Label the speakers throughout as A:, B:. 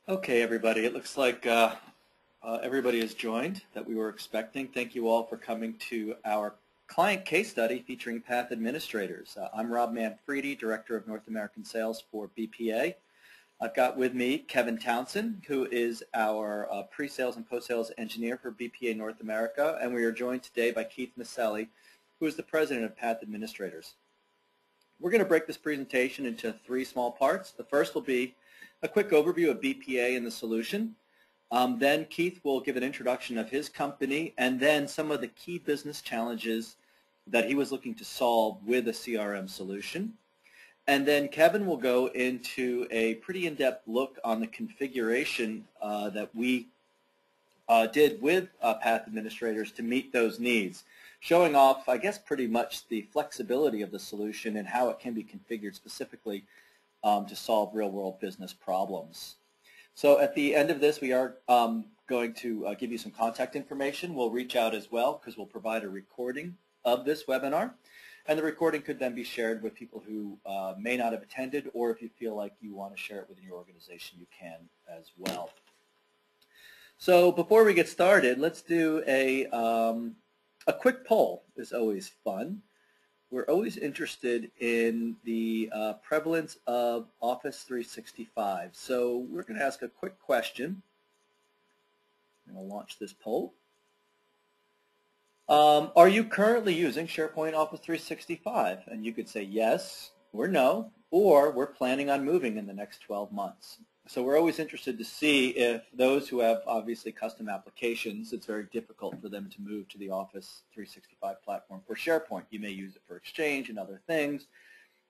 A: Okay, everybody. It looks like everybody has joined that we were expecting. Thank you all for coming to our client case study featuring Path Administrators. I'm Rob Manfredi, Director of North American Sales for BPA. I've got with me Kevin Townsend, who is our pre-sales and post-sales engineer for BPA North America, and we are joined today by Keith Maselli, who is the President of Path Administrators. We're going to break this presentation into three small parts. The first will be a quick overview of BPA and the solution. Then Keith will give an introduction of his company and then some of the key business challenges that he was looking to solve with a CRM solution. And then Kevin will go into a pretty in-depth look on the configuration that we did with Path Administrators to meet those needs, showing off, I guess, pretty much the flexibility of the solution and how it can be configured specifically to solve real-world business problems. So at the end of this, we are going to give you some contact information. We'll reach out as well because we'll provide a recording of this webinar. And the recording could then be shared with people who may not have attended, or if you feel like you want to share it within your organization, you can as well. So before we get started, let's do a quick poll. Is always fun. We're always interested in the prevalence of Office 365. So we're going to ask a quick question. I'm going to launch this poll. Are you currently using SharePoint Office 365? And you could say yes or no, or we're planning on moving in the next 12 months. So we're always interested to see if those who have obviously custom applications, it's very difficult for them to move to the Office 365 platform for SharePoint. You may use it for Exchange and other things,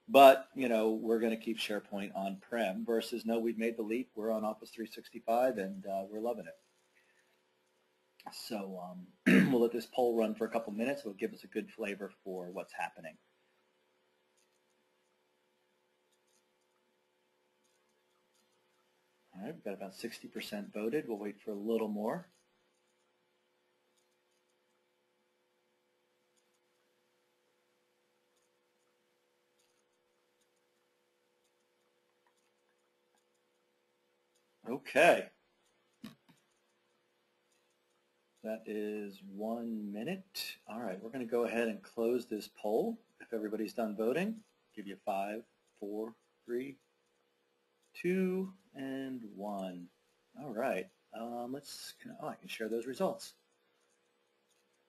A: but we're going to keep SharePoint on-prem versus no, we've made the leap, we're on Office 365 and we're loving it. So we'll let this poll run for a couple minutes. It'll give us a good flavor for what's happening. All right, we've got about 60% voted. We'll wait for a little more. Okay. That is 1 minute. All right, we're going to go ahead and close this poll. If everybody's done voting, give you 5, 4, 3, 2, and 1. All right, I can share those results.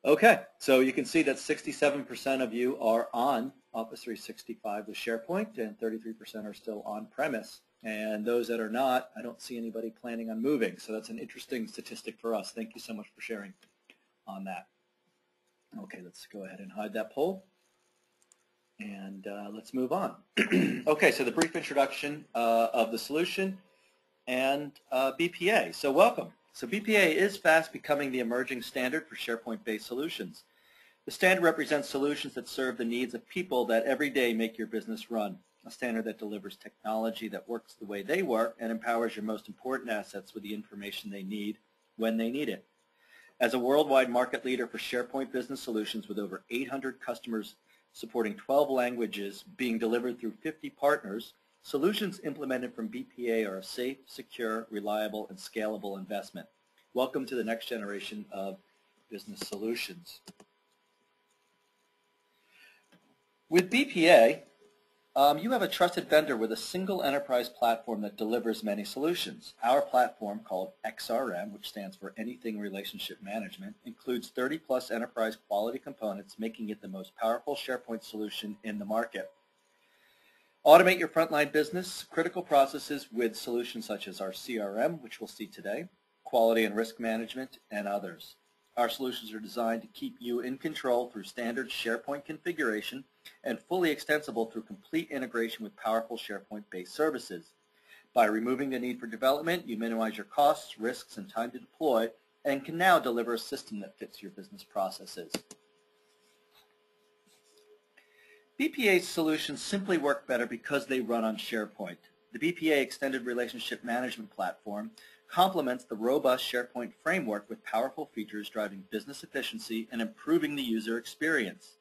A: Okay, so you can see that 67% of you are on Office 365 with SharePoint and 33% are still on premise. And those that are not, I don't see anybody planning on moving. So that's an interesting statistic for us. Thank you so much for sharing on that. Okay, let's go ahead and hide that poll. And let's move on. Okay, so the brief introduction of the solution and BPA. So welcome. So BPA is fast becoming the emerging standard for SharePoint-based solutions. The standard represents solutions that serve the needs of people that every day make your business run. A standard that delivers technology that works the way they work and empowers your most important assets with the information they need when they need it. As a worldwide market leader for SharePoint business solutions with over 800 customers supporting 12 languages being delivered through 50 partners, solutions implemented from BPA are a safe, secure, reliable, and scalable investment. Welcome to the next generation of business solutions. With BPA, you have a trusted vendor with a single enterprise platform that delivers many solutions. Our platform, called XRM, which stands for Anything Relationship Management, includes 30-plus enterprise quality components, making it the most powerful SharePoint solution in the market. Automate your frontline business critical processes with solutions such as our CRM, which we'll see today, quality and risk management, and others. Our solutions are designed to keep you in control through standard SharePoint configuration and fully extensible through complete integration with powerful SharePoint-based services. By removing the need for development, you minimize your costs, risks, and time to deploy, and can now deliver a system that fits your business processes. BPA's solutions simply work better because they run on SharePoint. The BPA Extended Relationship Management Platform complements the robust SharePoint framework with powerful features driving business efficiency and improving the user experience.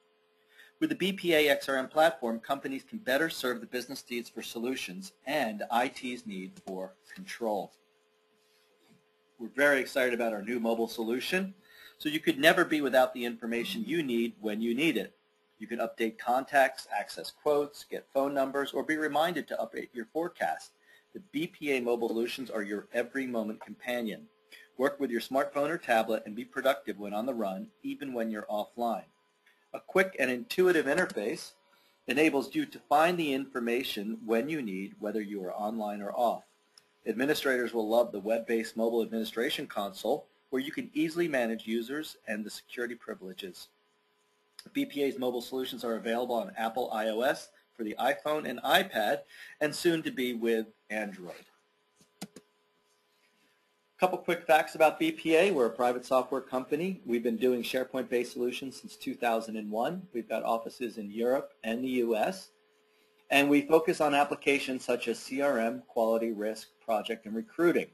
A: With the BPA XRM platform, companies can better serve the business needs for solutions and IT's need for control. We're very excited about our new mobile solution. So you could never be without the information you need when you need it. You can update contacts, access quotes, get phone numbers, or be reminded to update your forecast. The BPA mobile solutions are your every moment companion. Work with your smartphone or tablet and be productive when on the run, even when you're offline. A quick and intuitive interface enables you to find the information when you need, whether you are online or off. Administrators will love the web-based mobile administration console, where you can easily manage users and the security privileges. BPA's mobile solutions are available on Apple iOS for the iPhone and iPad, and soon to be with Android. A couple quick facts about BPA. We're a private software company. We've been doing SharePoint-based solutions since 2001. We've got offices in Europe and the U.S., and we focus on applications such as CRM, quality, risk, project, and recruiting.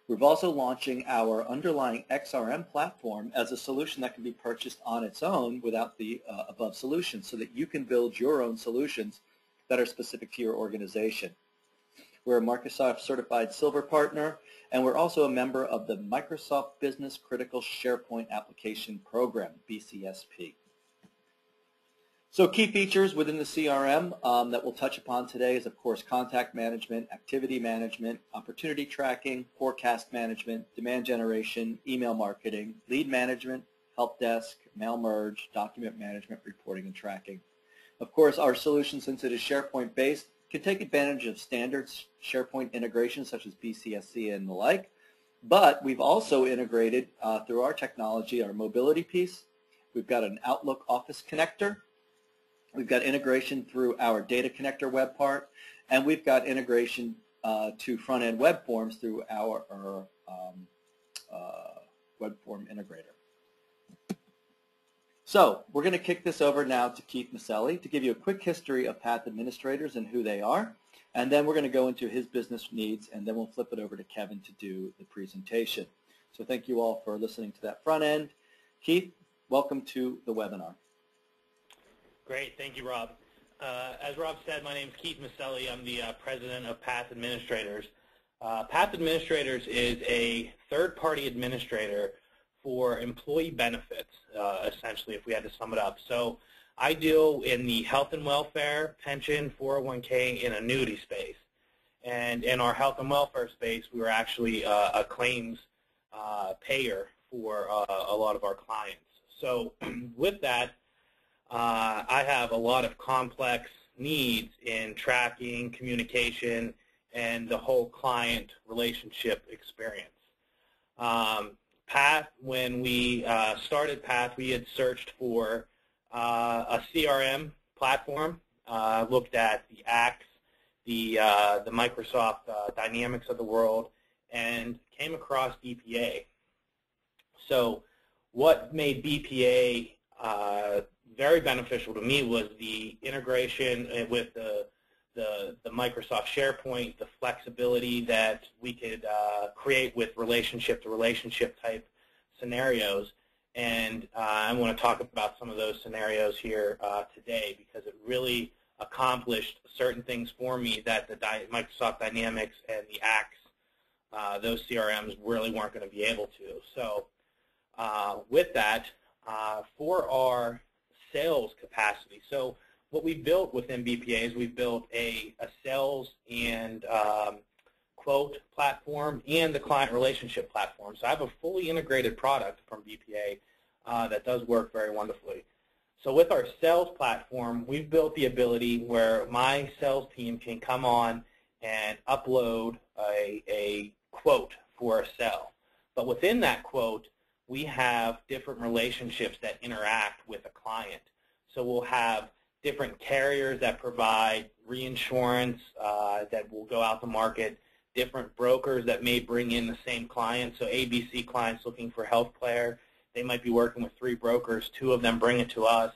A: We're also launching our underlying XRM platform as a solution that can be purchased on its own without the above solutions, so that you can build your own solutions that are specific to your organization. We're a Microsoft Certified Silver Partner, and we're also a member of the Microsoft Business Critical SharePoint Application Program, BCSP. So key features within the CRM that we'll touch upon today is, of course, contact management, activity management, opportunity tracking, forecast management, demand generation, email marketing, lead management, help desk, mail merge, document management, reporting, and tracking. Of course, our solution, since it is SharePoint-based, can take advantage of standard SharePoint integrations such as BCSC and the like, but we've also integrated through our technology our mobility piece. We've got an Outlook Office connector. We've got integration through our data connector web part, and we've got integration to front-end web forms through our web form integrator. So we're going to kick this over now to Keith Maselli to give you a quick history of Path administrators and who they are, and then we're going to go into his business needs, and then we'll flip it over to Kevin to do the presentation. So thank you all for listening to that front end. Keith, welcome to the webinar.
B: Great. Thank you, Rob. As Rob said, my name is Keith Maselli. I'm the president of Path Administrators. Path Administrators is a third-party administrator for employee benefits, essentially, if we had to sum it up. So I deal in the health and welfare, pension, 401k, and annuity space. And in our health and welfare space, we were actually a claims payer for a lot of our clients. So with that, I have a lot of complex needs in tracking, communication, and the whole client relationship experience. Path, when we started Path, we had searched for a CRM platform, looked at the Axe, the Microsoft Dynamics of the world, and came across BPA. So what made BPA very beneficial to me was the integration with the Microsoft SharePoint, the flexibility that we could create with relationship-to-relationship type scenarios. And I want to talk about some of those scenarios here today, because it really accomplished certain things for me that the Microsoft Dynamics and the Axe, those CRMs really weren't going to be able to. So with that, for our sales capacity, so what we built within BPA is we built a sales and quote platform and the client relationship platform. So I have a fully integrated product from BPA that does work very wonderfully. So with our sales platform, we've built the ability where my sales team can come on and upload a quote for a sell. But within that quote, we have different relationships that interact with a client. So we'll have different carriers that provide reinsurance that will go out to market, different brokers that may bring in the same client. So ABC clients looking for health care, they might be working with 3 brokers, 2 of them bring it to us.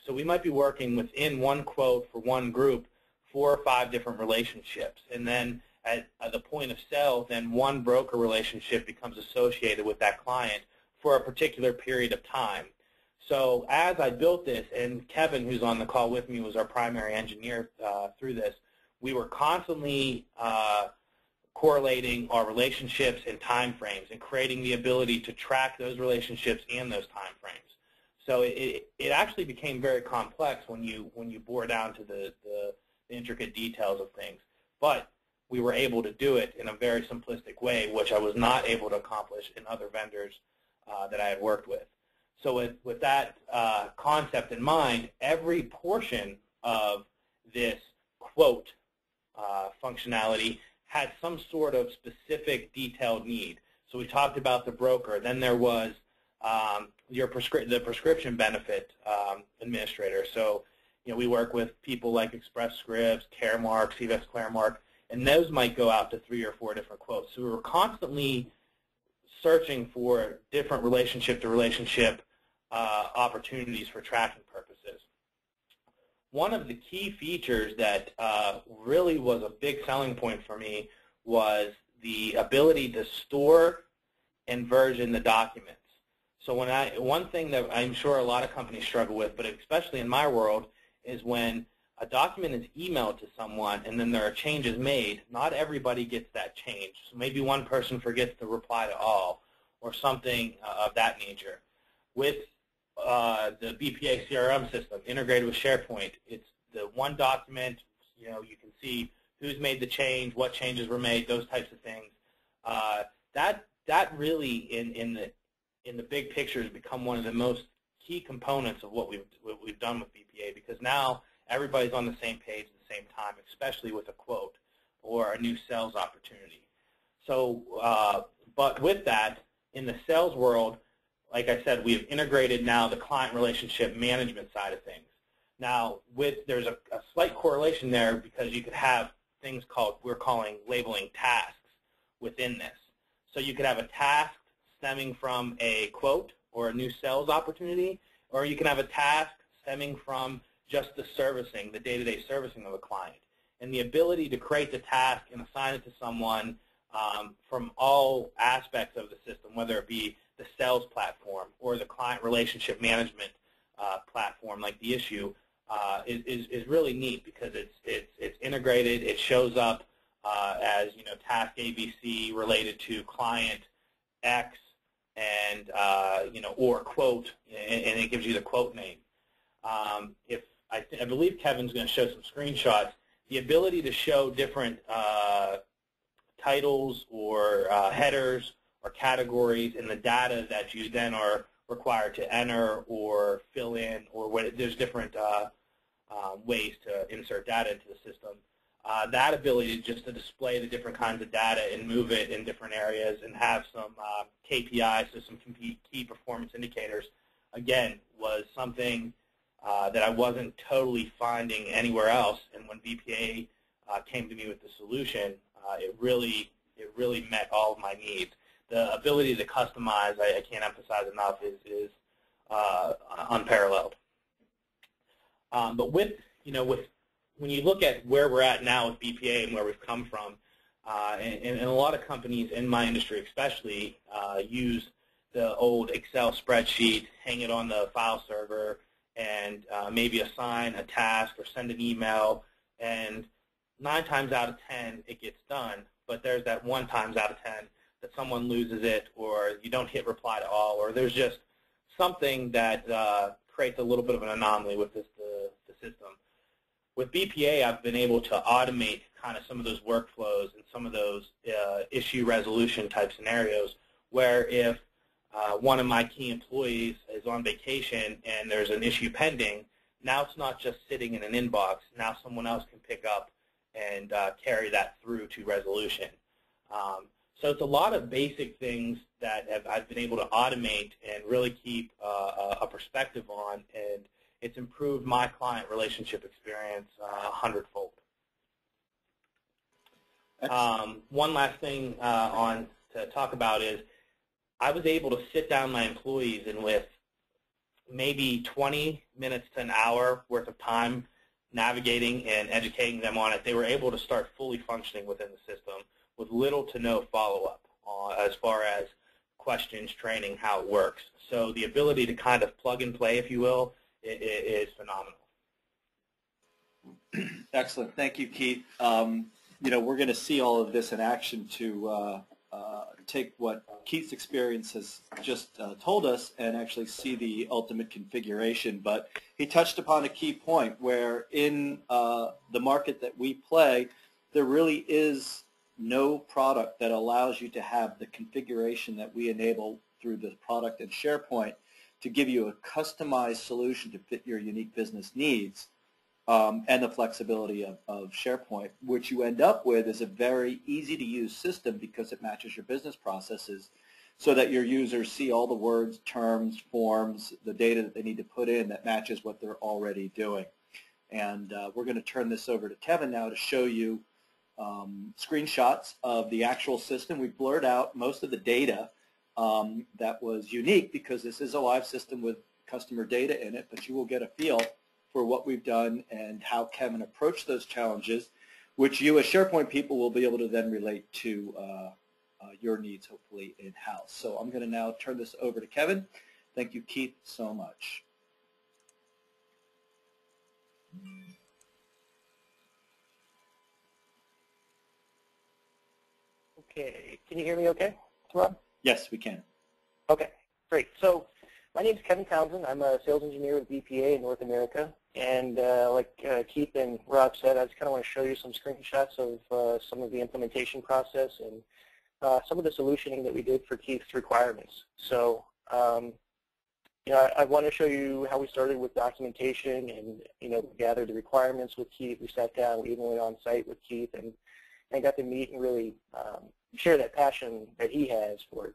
B: So we might be working within one quote for one group, 4 or 5 different relationships. And then at the point of sale, then one broker relationship becomes associated with that client for a particular period of time. So as I built this, and Kevin, who's on the call with me, was our primary engineer through this, we were constantly correlating our relationships and time frames and creating the ability to track those relationships and those time frames. So it actually became very complex when you bore down to the intricate details of things. But we were able to do it in a very simplistic way, which I was not able to accomplish in other vendors that I had worked with. So with that concept in mind, every portion of this quote functionality had some sort of specific detailed need. So we talked about the broker. Then there was the prescription benefit administrator. So we work with people like Express Scripts, Caremark, CVS Caremark, and those might go out to 3 or 4 different quotes. So we were constantly searching for different relationship-to-relationship opportunities for tracking purposes. One of the key features that really was a big selling point for me was the ability to store and version the documents. So one thing that I'm sure a lot of companies struggle with, but especially in my world, is when a document is emailed to someone and then there are changes made, not everybody gets that change. So maybe one person forgets to reply to all or something of that nature. With the BPA CRM system integrated with SharePoint, it's the one document, you can see who's made the change, what changes were made, those types of things. That really in the big picture has become one of the most key components of what we've done with BPA, because now everybody's on the same page at the same time, especially with a quote or a new sales opportunity. So, but with that, in the sales world, like I said, we've integrated now the client relationship management side of things. Now, there's a slight correlation there, because you could have things we're calling labeling tasks within this. So you could have a task stemming from a quote or a new sales opportunity, or you can have a task stemming from just the servicing, the day-to-day servicing of a client. And the ability to create the task and assign it to someone from all aspects of the system, whether it be the sales platform or the client relationship management platform like the issue, is really neat, because it's integrated. It shows up as task ABC related to client X and or quote, and it gives you the quote name. I believe Kevin's going to show some screenshots. The ability to show different titles or headers or categories in the data that you then are required to enter or fill in, or there's different ways to insert data into the system. That ability just to display the different kinds of data and move it in different areas and have some KPIs, so some key performance indicators, again, was something that I wasn't totally finding anywhere else. And when BPA came to me with the solution, it really met all of my needs. The ability to customize, I can't emphasize enough, is unparalleled. But when you look at where we're at now with BPA and where we've come from, and a lot of companies in my industry especially use the old Excel spreadsheet, hang it on the file server, and maybe assign a task or send an email, and 9 times out of 10 it gets done, but there's that 1 times out of 10 that someone loses it, or you don't hit reply to all, or there's just something that creates a little bit of an anomaly with the system. With BPA, I've been able to automate kind of some of those workflows and some of those issue resolution type scenarios, where if one of my key employees is on vacation and there's an issue pending, now it's not just sitting in an inbox. Now someone else can pick up and carry that through to resolution. So it's a lot of basic things that I've been able to automate and really keep a perspective on, and it's improved my client relationship experience 100-fold. One last thing to talk about is I was able to sit down my employees, and with maybe 20 minutes to an hour worth of time navigating and educating them on it, they were able to start fully functioning within the system with little to no follow-up as far as questions, training, how it works. So the ability to kind of plug and play, if you will, is phenomenal.
A: Excellent. Thank you, Keith. we're going to see all of this in action to take what Keith's experience has just told us and actually see the ultimate configuration. But he touched upon a key point where in the market that we play, there really is no product that allows you to have the configuration that we enable through the product in SharePoint to give you a customized solution to fit your unique business needs. And the flexibility of SharePoint. What you end up with is a very easy-to-use system because it matches your business processes so that your users see all the words, terms, forms, the data that they need to put in that matches what they're already doing. And we're going to turn this over to Kevin now to show you screenshots of the actual system. We blurred out most of the data that was unique because this is a live system with customer data in it, but you will get a feel for what we've done and how Kevin approached those challenges, which you as SharePoint people will be able to then relate to your needs, hopefully, in-house. So I'm going to now turn this over to Kevin. Thank you, Keith, so much.
C: Okay, can you hear me okay, Rob?
A: Yes, we can.
C: Okay, great. So my name is Kevin Townsend. I'm a sales engineer with BPA in North America. And like Keith and Rob said, I just kind of want to show you some screenshots of some of the implementation process and some of the solutioning that we did for Keith's requirements. So, I want to show you how we started with documentation and, gathered the requirements with Keith. We sat down, we even went on site with Keith and got to meet and really share that passion that he has for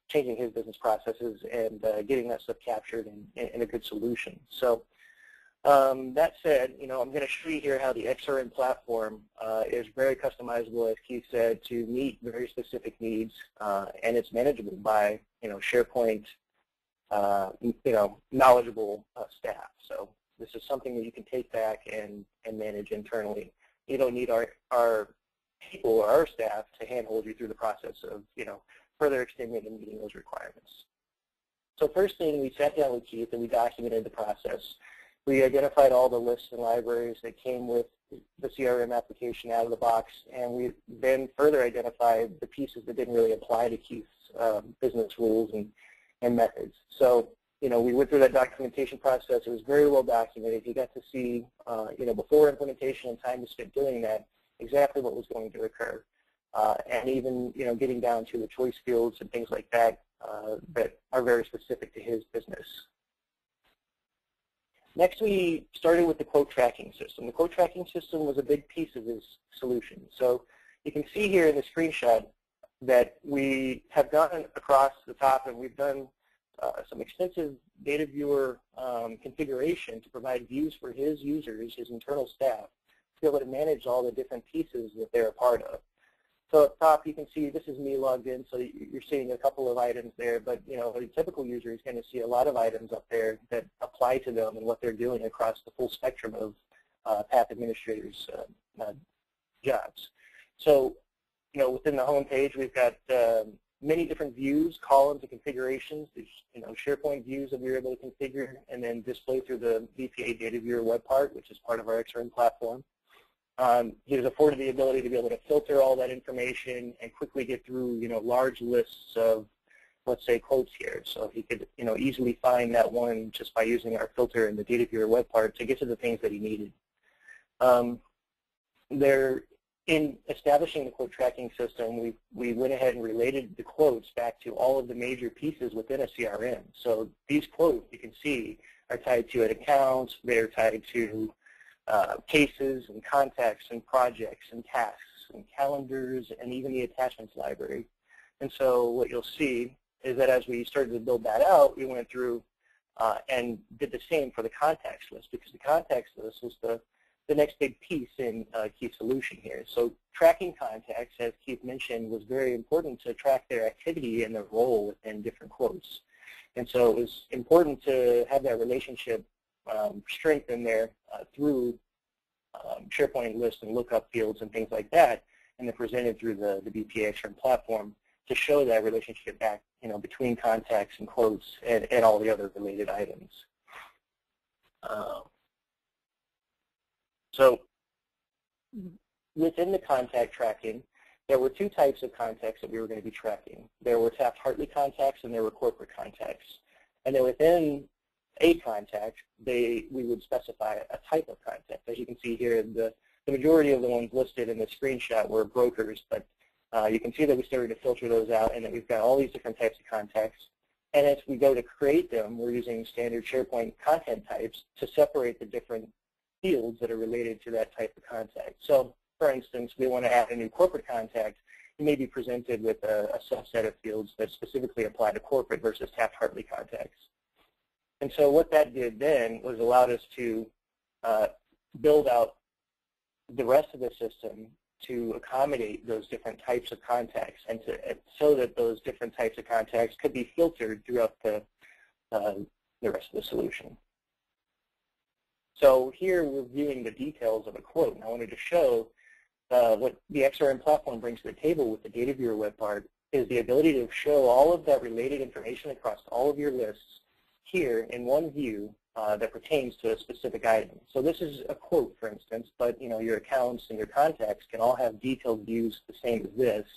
C: changing his business processes and getting that stuff captured in a good solution. So that said, I'm going to show you here how the XRM platform is very customizable, as Keith said, to meet very specific needs, and it's manageable by, SharePoint, knowledgeable staff. So this is something that you can take back and manage internally. You don't need our people or our staff to handhold you through the process of, further extending and meeting those requirements. So first thing, we sat down with Keith and we documented the process. We identified all the lists and libraries that came with the CRM application out of the box, and we then further identified the pieces that didn't really apply to Keith's business rules and methods. So, we went through that documentation process. It was very well documented. You got to see, before implementation and time spent doing that, exactly what was going to occur. And even, getting down to the choice fields and things like that that are very specific to his business. Next, we started with the quote tracking system. The quote tracking system was a big piece of this solution. So you can see here in the screenshot that we have gone across the top and we've done some extensive data viewer configuration to provide views for his users, his internal staff, to be able to manage all the different pieces that they're a part of. So up top, you can see this is me logged in, so you're seeing a couple of items there, but a typical user is going to see a lot of items up there that apply to them and what they're doing across the full spectrum of Path administrators' jobs. So, within the home page, we've got many different views, columns, and configurations. There's, SharePoint views that we were able to configure and then display through the BPA Data Viewer web part, which is part of our XRM platform. He was afforded the ability to be able to filter all that information and quickly get through, large lists of, let's say, quotes here. So he could, easily find that one just by using our filter in the Data Viewer web part to get to the things that he needed. In establishing the quote tracking system, we went ahead and related the quotes back to all of the major pieces within a CRM. So these quotes, you can see, are tied to an account. They're tied to cases and contacts and projects and tasks and calendars and even the attachments library. And so what you'll see is that as we started to build that out, we went through and did the same for the contacts list, because the contacts list was the next big piece in Keith's solution here. So tracking contacts, as Keith mentioned, was very important to track their activity and their role within different quotes. And so it was important to have that relationship strengthened there through SharePoint lists and lookup fields and things like that, and then presented through the BPA XRM platform to show that relationship back, between contacts and quotes and all the other related items. So within the contact tracking, there were two types of contacts that we were going to be tracking. There were Taft Hartley contacts and there were corporate contacts. And then within a contact, we would specify a type of contact. As you can see here, the majority of the ones listed in the screenshot were brokers, but you can see that we started to filter those out and that we've got all these different types of contacts. And as we go to create them, we're using standard SharePoint content types to separate the different fields that are related to that type of contact. So, for instance, we want to add a new corporate contact. You may be presented with a subset of fields that specifically apply to corporate versus Taft Hartley contacts. And so what that did then was allowed us to build out the rest of the system to accommodate those different types of contacts and so that those different types of contacts could be filtered throughout the rest of the solution. So here we're viewing the details of a quote, and I wanted to show what the XRM platform brings to the table with the Data Viewer web part is the ability to show all of that related information across all of your lists here in one view that pertains to a specific item. So this is a quote, for instance, but your accounts and your contacts can all have detailed views the same as this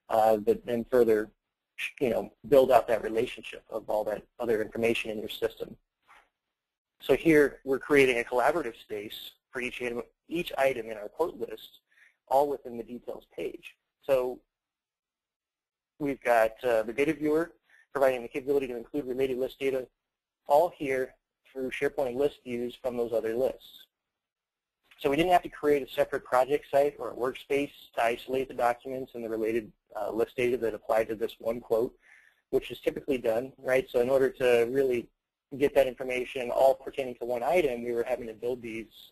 C: that then further build out that relationship of all that other information in your system. So here we're creating a collaborative space for each item in our quote list, all within the details page. So we've got the data viewer providing the capability to include related list data all here through SharePoint list views from those other lists. So we didn't have to create a separate project site or a workspace to isolate the documents and the related list data that apply to this one quote, which is typically done, right? So in order to really get that information all pertaining to one item, we were having to build these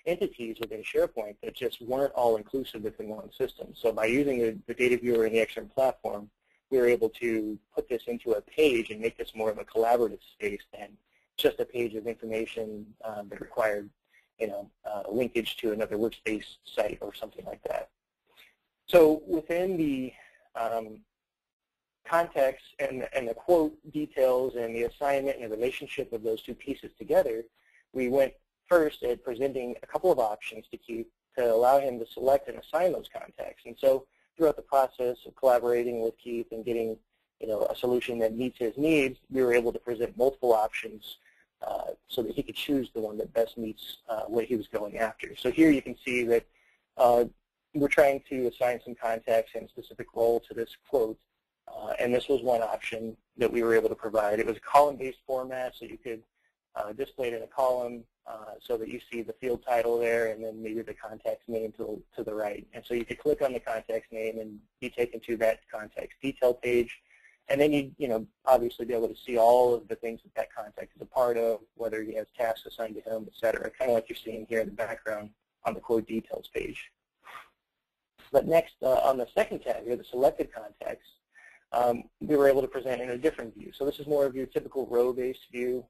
C: entities within SharePoint that just weren't all inclusive within one system. So by using the data viewer and the XRM platform, we were able to put this into a page and make this more of a collaborative space than just a page of information that required linkage to another workspace site or something like that. So within the context and the quote details and the assignment and the relationship of those two pieces together, we went first at presenting a couple of options to Keith to allow him to select and assign those contacts. And so throughout the process of collaborating with Keith and getting a solution that meets his needs, we were able to present multiple options so that he could choose the one that best meets what he was going after. So here you can see that we're trying to assign some contacts and a specific role to this quote, and this was one option that we were able to provide. It was a column-based format, so you could display it in a column so that you see the field title there and then maybe the contact's name to the right. And so you could click on the contact's name and be taken to that contact's detail page. And then you'd obviously be able to see all of the things that contact is a part of, whether he has tasks assigned to him, et cetera, kind of like you're seeing here in the background on the quote details page. But next, on the second tab here, the selected contacts, we were able to present in a different view. So this is more of your typical row-based view,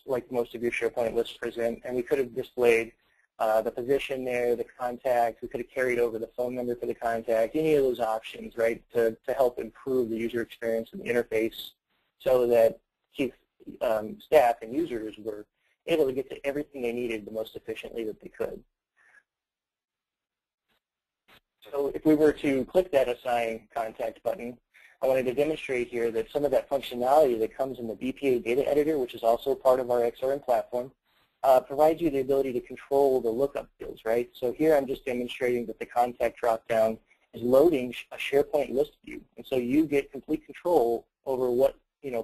C: like most of your SharePoint lists present, and we could have displayed the position there, the contact. We could have carried over the phone number for the contact, any of those options, right, to help improve the user experience and the interface so that staff and users were able to get to everything they needed the most efficiently that they could. So if we were to click that Assign Contact button, I wanted to demonstrate here that some of that functionality that comes in the BPA data editor, which is also part of our XRM platform, provides you the ability to control the lookup fields, right? So here I'm just demonstrating that the contact dropdown is loading a SharePoint list view, and so you get complete control over what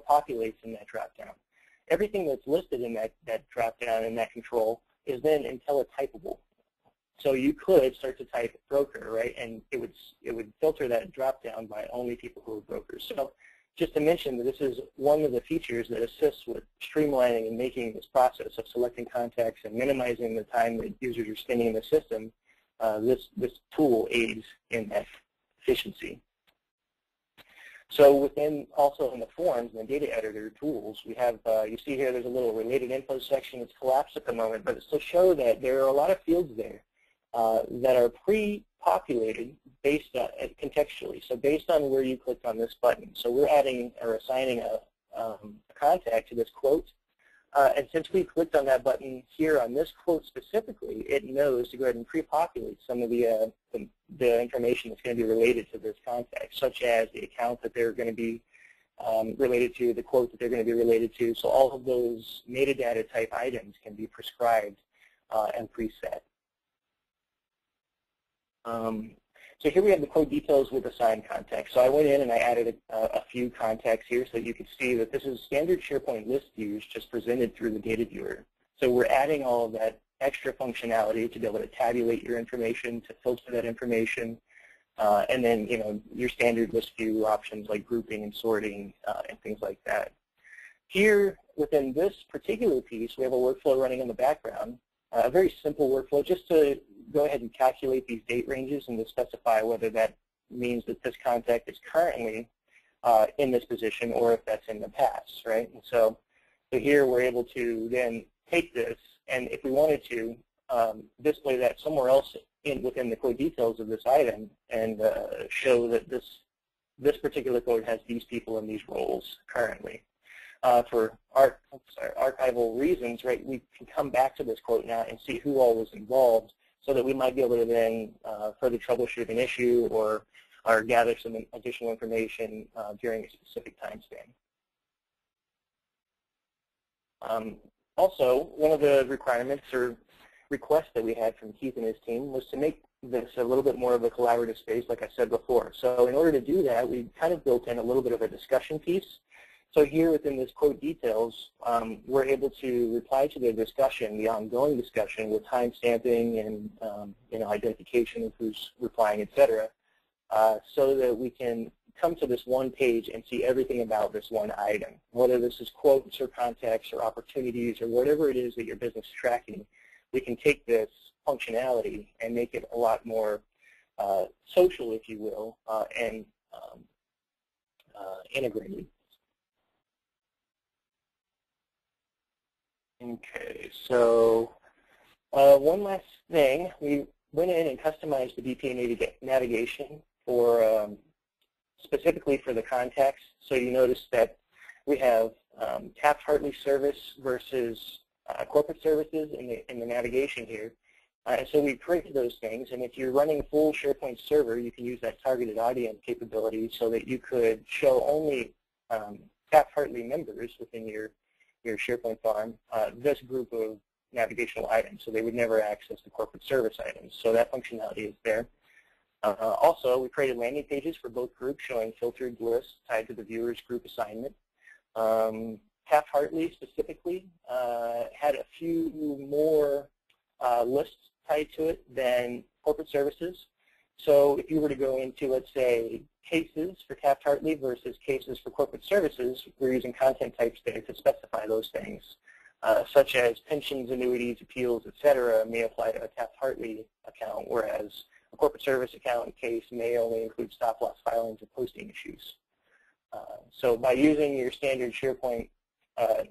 C: populates in that dropdown. Everything that's listed in that dropdown and that control is then IntelliTypable. So you could start to type broker, right, and it would filter that dropdown by only people who are brokers. So just to mention that this is one of the features that assists with streamlining and making this process of selecting contacts and minimizing the time that users are spending in the system. This tool aids in that efficiency. So within, also in the forms and the data editor tools, we have, you see here there's a little related info section. It's collapsed at the moment, but it's to show that there are a lot of fields there that are pre-populated based on, contextually, so based on where you clicked on this button. So we're adding or assigning a contact to this quote. And since we clicked on that button here on this quote specifically, it knows to go ahead and pre-populate some of the information that's going to be related to this contact, such as the account that they're going to be related to, the quote that they're going to be related to. So all of those metadata type items can be prescribed and preset. So here we have the quote details with assigned contacts. So I went in and I added a few contacts here so that you can see that this is standard SharePoint list views just presented through the data viewer. So we're adding all of that extra functionality to be able to tabulate your information, to filter that information, and then your standard list view options like grouping and sorting and things like that. Here within this particular piece, we have a workflow running in the background, a very simple workflow just to go ahead and calculate these date ranges and to specify whether that means that this contact is currently in this position or if that's in the past, right? And so here we're able to then take this, and if we wanted to, display that somewhere else within the code details of this item and show that this particular code has these people in these roles currently. For archival reasons, right, we can come back to this quote now and see who all was involved so that we might be able to then further troubleshoot an issue or gather some additional information during a specific time span. Also, one of the requirements or requests that we had from Keith and his team was to make this a little bit more of a collaborative space, like I said before. So in order to do that, we kind of built in a little bit of a discussion piece. So here within this quote details, we're able to reply to the discussion, the ongoing discussion, with time stamping and identification of who's replying, et cetera, so that we can come to this one page and see everything about this one item. Whether this is quotes or contacts or opportunities or whatever it is that your business is tracking, we can take this functionality and make it a lot more social, if you will, and integrated. Okay, so one last thing, we went in and customized the BPA navigation for specifically for the contacts. So you notice that we have Taft Hartley service versus corporate services in the navigation here. And so we created those things, and if you're running full SharePoint server, you can use that targeted audience capability so that you could show only Taft Hartley members within your SharePoint farm this group of navigational items, so they would never access the corporate service items. So that functionality is there. Also, we created landing pages for both groups showing filtered lists tied to the viewer's group assignment. Taft Hartley specifically had a few more lists tied to it than corporate services. So if you were to go into, let's say, cases for Taft Hartley versus cases for corporate services, we're using content types there to specify those things, such as pensions, annuities, appeals, et cetera, may apply to a Taft Hartley account, whereas a corporate service account case may only include stop-loss filings and posting issues. So by using your standard SharePoint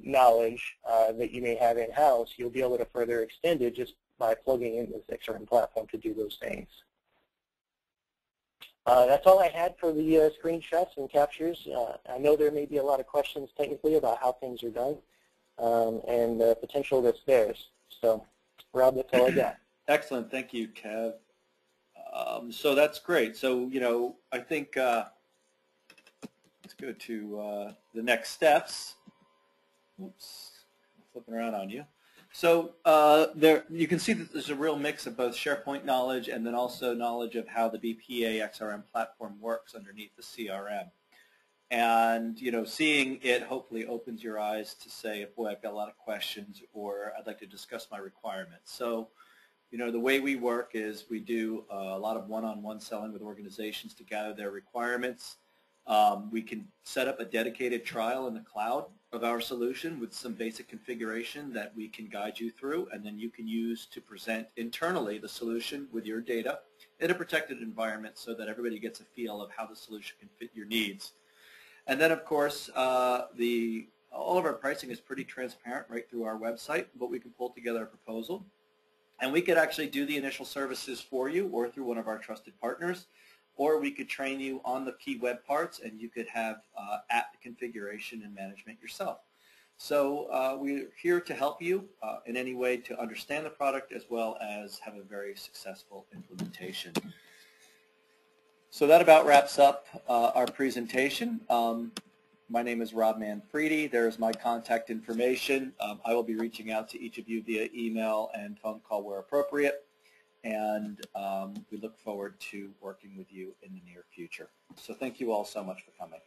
C: knowledge that you may have in-house, you'll be able to further extend it just by plugging in this XRM platform to do those things. That's all I had for the screenshots and captures. I know there may be a lot of questions technically about how things are done and the potential that's there. So, Rob, that's all I got.
A: Excellent. Thank you, Kev. So that's great. So, I think let's go to the next steps. Oops, I'm flipping around on you. So there, you can see that there's a real mix of both SharePoint knowledge and then also knowledge of how the BPA XRM platform works underneath the CRM. And seeing it hopefully opens your eyes to say, boy, I've got a lot of questions, or I'd like to discuss my requirements. So, the way we work is we do a lot of one-on-one selling with organizations to gather their requirements. We can set up a dedicated trial in the cloud of our solution with some basic configuration that we can guide you through, and then you can use to present internally the solution with your data in a protected environment so that everybody gets a feel of how the solution can fit your needs. And then, of course, all of our pricing is pretty transparent right through our website, but we can pull together a proposal. And we could actually do the initial services for you or through one of our trusted partners, or we could train you on the key web parts and you could have app configuration and management yourself. So we're here to help you in any way to understand the product as well as have a very successful implementation. So that about wraps up our presentation. My name is Rob Manfredi. There's my contact information. I will be reaching out to each of you via email and phone call where appropriate. And we look forward to working with you in the near future. So thank you all so much for coming.